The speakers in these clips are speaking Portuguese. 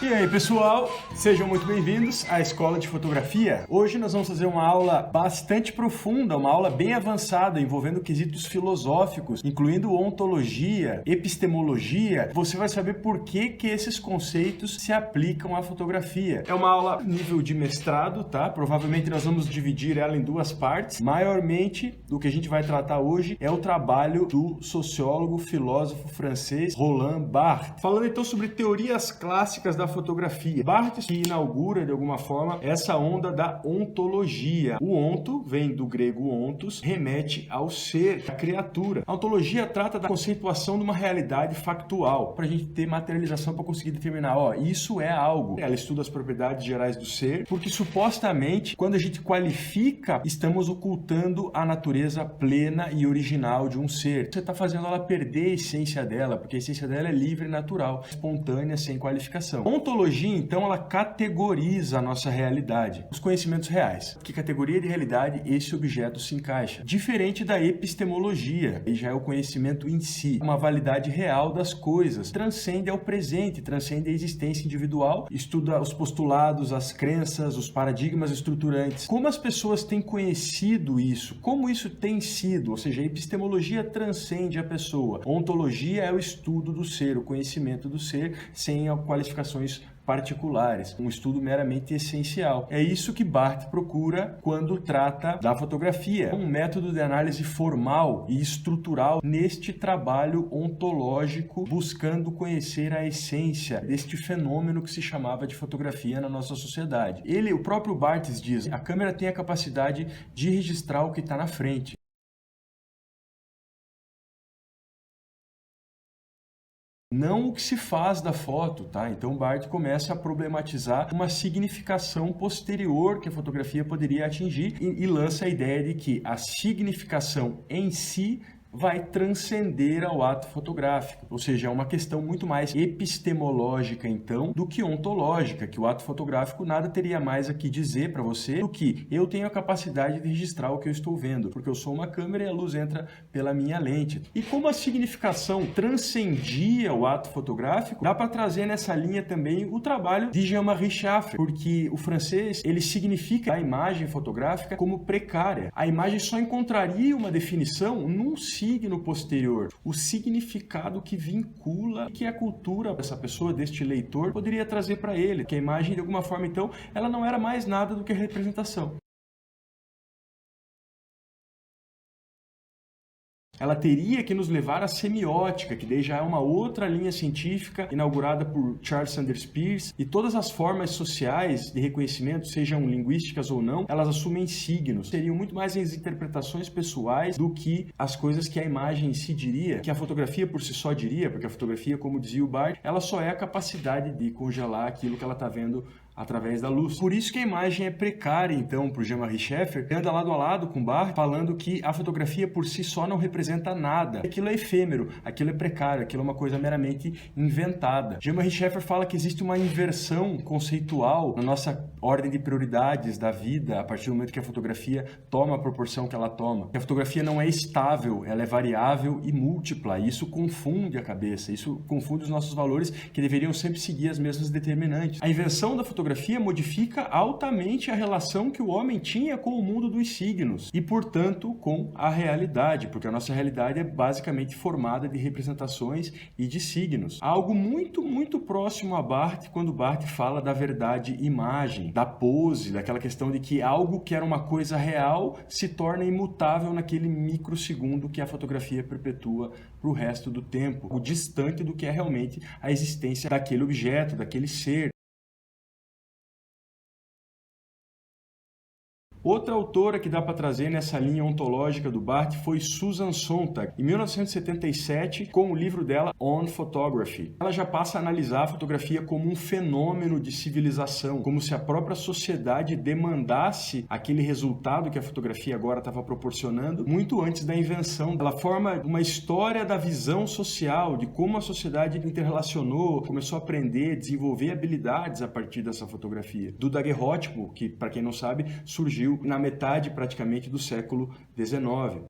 E aí pessoal, sejam muito bem-vindos à Escola de Fotografia. Hoje nós vamos fazer uma aula bastante profunda, uma aula bem avançada, envolvendo quesitos filosóficos, incluindo ontologia, epistemologia. Você vai saber por que esses conceitos se aplicam à fotografia. É uma aula nível de mestrado, tá? Provavelmente nós vamos dividir ela em duas partes. Maiormente, do que a gente vai tratar hoje é o trabalho do sociólogo, filósofo francês Roland Barthes. Falando então sobre teorias clássicas da fotografia. Barthes que inaugura, de alguma forma, essa onda da ontologia. O onto vem do grego ontos, remete ao ser, à criatura. A ontologia trata da conceituação de uma realidade factual, para a gente ter materialização para conseguir determinar, isso é algo. Ela estuda as propriedades gerais do ser, porque supostamente, quando a gente qualifica, estamos ocultando a natureza plena e original de um ser. Você está fazendo ela perder a essência dela, porque a essência dela é livre e natural, espontânea, sem qualificação. Ontologia, então, ela categoriza a nossa realidade, os conhecimentos reais. Que categoria de realidade esse objeto se encaixa? Diferente da epistemologia, que já é o conhecimento em si, uma validade real das coisas, transcende ao presente, transcende a existência individual, estuda os postulados, as crenças, os paradigmas estruturantes. Como as pessoas têm conhecido isso? Como isso tem sido? Ou seja, a epistemologia transcende a pessoa. Ontologia é o estudo do ser, o conhecimento do ser, sem qualificações particulares, um estudo meramente essencial. É isso que Barthes procura quando trata da fotografia, um método de análise formal e estrutural neste trabalho ontológico, buscando conhecer a essência deste fenômeno que se chamava de fotografia na nossa sociedade. O próprio Barthes diz, a câmera tem a capacidade de registrar o que está na frente. Não o que se faz da foto, tá? Então Barthes começa a problematizar uma significação posterior que a fotografia poderia atingir e lança a ideia de que a significação em si vai transcender ao ato fotográfico, ou seja, é uma questão muito mais epistemológica, então, do que ontológica, que o ato fotográfico nada teria mais a que dizer para você do que eu tenho a capacidade de registrar o que eu estou vendo, porque eu sou uma câmera e a luz entra pela minha lente. E como a significação transcendia o ato fotográfico, dá para trazer nessa linha também o trabalho de Jean-Marie Schaeffer, porque o francês, ele significa a imagem fotográfica como precária. A imagem só encontraria uma definição num signo posterior, o significado que vincula, que a cultura dessa pessoa, deste leitor, poderia trazer para ele, que a imagem, de alguma forma, então, ela não era mais nada do que a representação. Ela teria que nos levar à semiótica, que daí já é uma outra linha científica inaugurada por Charles Sanders Peirce, e todas as formas sociais de reconhecimento, sejam linguísticas ou não, elas assumem signos. Seriam muito mais as interpretações pessoais do que as coisas que a imagem em si diria, que a fotografia por si só diria, porque a fotografia, como dizia o Barthes, ela só é a capacidade de congelar aquilo que ela está vendo através da luz. Por isso que a imagem é precária, então, para o Jean-Marie Schaeffer, anda lado a lado com Barthes, falando que a fotografia por si só não representa nada. Aquilo é efêmero, aquilo é precário, aquilo é uma coisa meramente inventada. Jean-Marie Schaeffer fala que existe uma inversão conceitual na nossa ordem de prioridades da vida, a partir do momento que a fotografia toma a proporção que ela toma. Que a fotografia não é estável, ela é variável e múltipla, e isso confunde a cabeça, isso confunde os nossos valores que deveriam sempre seguir as mesmas determinantes. A invenção da fotografia modifica altamente a relação que o homem tinha com o mundo dos signos e, portanto, com a realidade, porque a nossa realidade é basicamente formada de representações e de signos. Algo muito, muito próximo a Barthes, quando Barthes fala da verdade-imagem, da pose, daquela questão de que algo que era uma coisa real se torna imutável naquele microsegundo que a fotografia perpetua para o resto do tempo, o distante do que é realmente a existência daquele objeto, daquele ser. Outra autora que dá para trazer nessa linha ontológica do Barthes foi Susan Sontag, em 1977, com o livro dela On Photography. Ela já passa a analisar a fotografia como um fenômeno de civilização, como se a própria sociedade demandasse aquele resultado que a fotografia agora estava proporcionando muito antes da invenção. Ela forma uma história da visão social, de como a sociedade interrelacionou, começou a aprender, desenvolver habilidades a partir dessa fotografia. Do daguerreótipo, que, para quem não sabe, surgiu na metade praticamente do século XIX.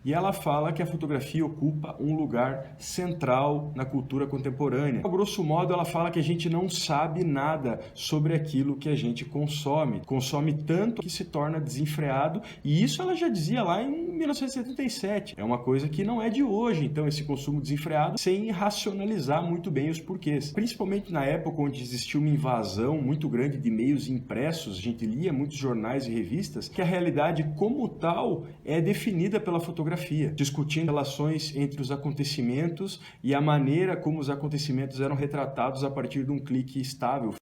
E ela fala que a fotografia ocupa um lugar central na cultura contemporânea. A grosso modo, ela fala que a gente não sabe nada sobre aquilo que a gente consome. Consome tanto que se torna desenfreado, e isso ela já dizia lá em 1977. É uma coisa que não é de hoje, então, esse consumo desenfreado, sem racionalizar muito bem os porquês. Principalmente na época onde existia uma invasão muito grande de meios impressos, a gente lia muitos jornais e revistas, que a realidade como tal é definida pela fotografia, discutindo relações entre os acontecimentos e a maneira como os acontecimentos eram retratados a partir de um clique estável.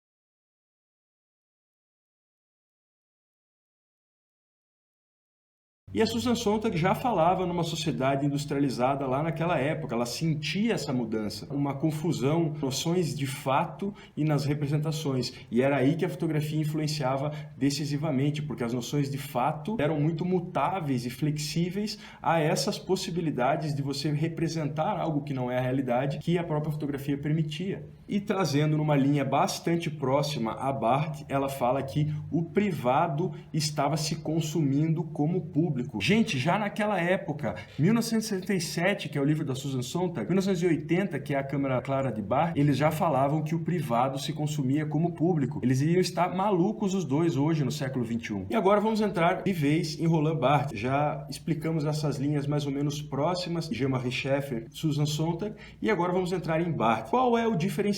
E a Susan Sontag já falava numa sociedade industrializada lá naquela época, ela sentia essa mudança, uma confusão, noções de fato e nas representações. E era aí que a fotografia influenciava decisivamente, porque as noções de fato eram muito mutáveis e flexíveis a essas possibilidades de você representar algo que não é a realidade, que a própria fotografia permitia. E trazendo numa linha bastante próxima a Barthes, ela fala que o privado estava se consumindo como público. Gente, já naquela época, 1977, que é o livro da Susan Sontag, 1980, que é a Câmara Clara de Barthes, eles já falavam que o privado se consumia como público. Eles iriam estar malucos os dois hoje, no século XXI. E agora vamos entrar de vez em Roland Barthes. Já explicamos essas linhas mais ou menos próximas, Jean-Marie Schaeffer, Susan Sontag, e agora vamos entrar em Barthes. Qual é o diferencial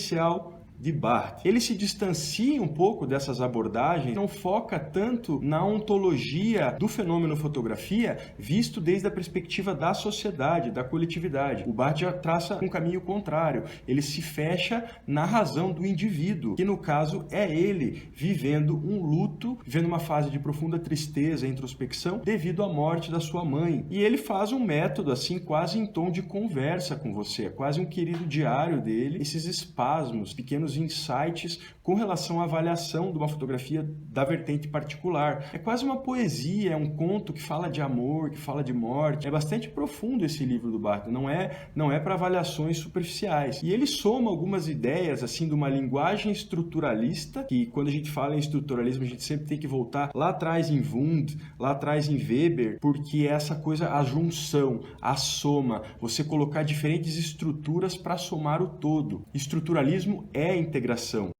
de Barthes? Ele se distancia um pouco dessas abordagens, não foca tanto na ontologia do fenômeno fotografia, visto desde a perspectiva da sociedade, da coletividade. O Barthes já traça um caminho contrário. Ele se fecha na razão do indivíduo, que no caso é ele vivendo um luto, vivendo uma fase de profunda tristeza e introspecção devido à morte da sua mãe. E ele faz um método assim quase em tom de conversa com você, é quase um querido diário dele, esses espasmos, pequenos insights com relação à avaliação de uma fotografia da vertente particular. É quase uma poesia, é um conto que fala de amor, que fala de morte. É bastante profundo esse livro do Barthes, não é para avaliações superficiais. E ele soma algumas ideias assim de uma linguagem estruturalista, que quando a gente fala em estruturalismo, a gente sempre tem que voltar lá atrás em Wundt, lá atrás em Weber, porque é essa coisa, a junção, a soma, você colocar diferentes estruturas para somar o todo. Estruturalismo é integração.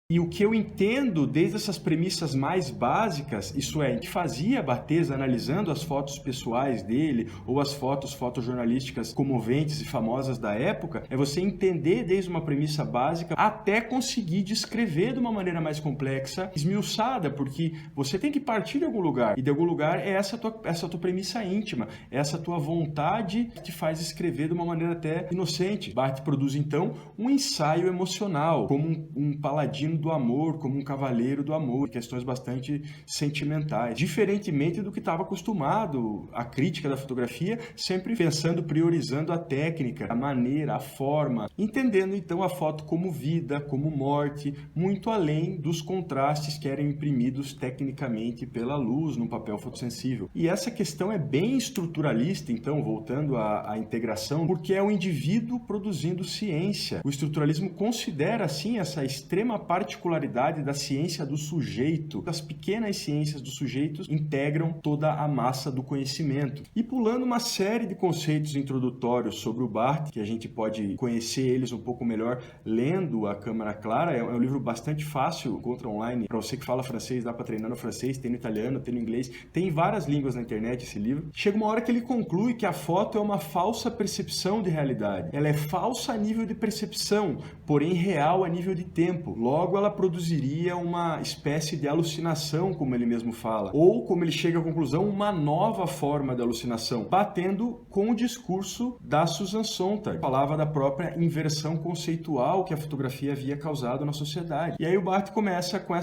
E o que eu entendo desde essas premissas mais básicas, isso é, que fazia Barthes analisando as fotos pessoais dele ou as fotos fotojornalísticas comoventes e famosas da época, é você entender desde uma premissa básica até conseguir descrever de uma maneira mais complexa, esmiuçada, porque você tem que partir de algum lugar, e de algum lugar é essa tua premissa íntima, essa tua vontade que te faz escrever de uma maneira até inocente. Barthes produz então um ensaio emocional, como um paladino do amor, como um cavaleiro do amor, questões bastante sentimentais, diferentemente do que estava acostumado a crítica da fotografia, sempre pensando, priorizando a técnica, a maneira, a forma, entendendo então a foto como vida, como morte, muito além dos contrastes que eram imprimidos tecnicamente pela luz no papel fotossensível. E essa questão é bem estruturalista, então, voltando à integração, porque é o indivíduo produzindo ciência. O estruturalismo considera, assim, essa extrema particularidade da ciência do sujeito. As pequenas ciências dos sujeitos integram toda a massa do conhecimento. E pulando uma série de conceitos introdutórios sobre o Barthes, que a gente pode conhecer eles um pouco melhor lendo A Câmara Clara, é um livro bastante fácil, encontra online, para você que fala francês, dá para treinar no francês, tem no italiano, tem no inglês, tem em várias línguas na internet esse livro. Chega uma hora que ele conclui que a foto é uma falsa percepção de realidade. Ela é falsa a nível de percepção, porém real a nível de tempo. Logo, ela produziria uma espécie de alucinação, como ele mesmo fala, ou, como ele chega à conclusão, uma nova forma de alucinação, batendo com o discurso da Susan Sontag, falava da própria inversão conceitual que a fotografia havia causado na sociedade. E aí o Barthes começa com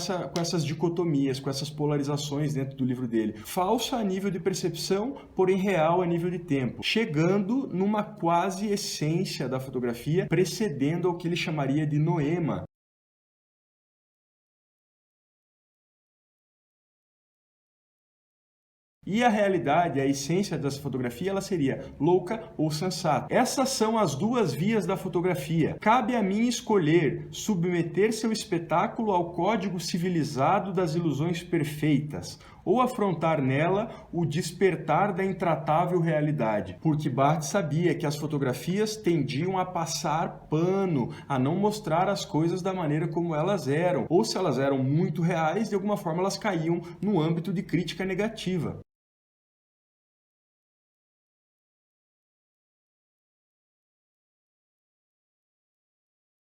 essas dicotomias, com essas polarizações dentro do livro dele. Falsa a nível de percepção, porém real a nível de tempo, chegando numa quase essência da fotografia, precedendo ao que ele chamaria de noema. E a realidade, a essência dessa fotografia, ela seria louca ou sensata. Essas são as duas vias da fotografia. Cabe a mim escolher submeter seu espetáculo ao código civilizado das ilusões perfeitas, ou afrontar nela o despertar da intratável realidade. Porque Barthes sabia que as fotografias tendiam a passar pano, a não mostrar as coisas da maneira como elas eram, ou se elas eram muito reais, de alguma forma elas caíam no âmbito de crítica negativa.